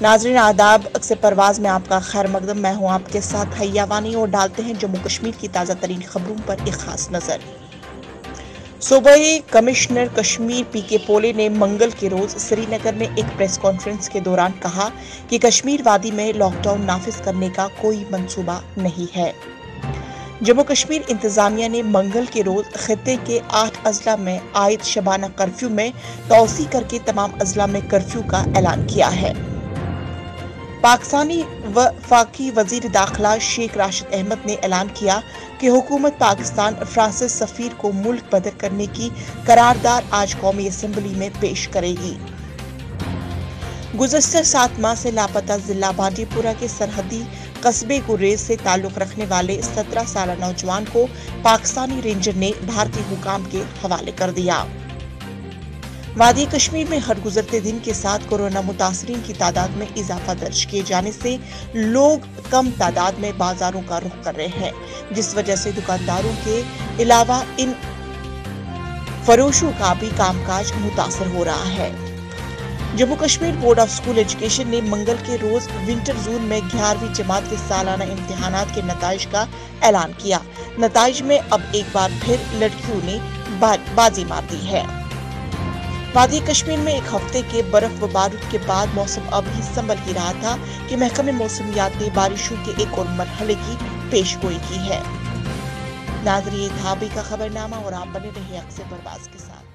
ناظرین آداب، اکثر پرواز میں آپ کا خیر مقدم، میں ہوں آپ کے ساتھ حیا وانی اور ڈالتے ہیں جموں کشمیر کی تازہ ترین خبروں پر ایک خاص نظر۔ صوبائی کمشنر کشمیر پی کے پولے نے منگل کے روز سری نگر میں ایک پریس کانفرنس کے دوران کہا کہ کشمیر وادی میں لاک ڈاؤن نافذ کرنے کا کوئی منصوبہ نہیں ہے۔ جموں کشمیر انتظامیہ نے منگل کے روز خطے کے 8 اضلاع میں عائد شبانہ کرفیو میں توسیع کر کے تمام اضلاع میں کرفیو کا اعلان کیا ہے۔ پاکستانی وفاقی وزیر داخلہ شیخ راشد احمد نے اعلان کیا کہ حکومت پاکستان فرانسیسی سفیر کو ملک بدر کرنے کی قرارداد آج قومی اسمبلی میں پیش کرے گی۔ گزشتہ 7 ماہ سے لاپتہ ضلع بانڈی پورہ کے سرحدی قصبے گریز سے تعلق رکھنے والے 17 سالہ نوجوان کو پاکستانی رینجر نے بھارتی حکام کے حوالے کر دیا۔ وادی کشمیر میں ہر گزرتے دن کے ساتھ کورونا متاثرین کی تعداد میں اضافہ درج کیے جانے سے لوگ کم تعداد میں بازاروں کا رخ کر رہے ہیں، جس وجہ سے دکانداروں کے علاوہ ان فروشوں کا بھی کام کاج متاثر ہو رہا ہے۔ Jammu Kashmir board of school education نے منگل کے روز ونٹر زون میں 11ویں جماعت کے سالانہ امتحانات کے نتائج کا اعلان کیا۔ نتائج میں اب ایک بار پھر لڑکیوں نے بازی مار دی ہے۔ وادی کشمیر میں ایک ہفتے کے برف و بارود کے بعد موسم اب ہی سنبھل ہی رہا تھا کہ محکمہ موسمیات نے بارشوں کے ایک اور مرحلے کی پیش گوئی کی ہے۔ ناظرین، یہ تھا ابھی کا خبرنامہ اور آپ بنے رہے اکثر پرواز کے ساتھ۔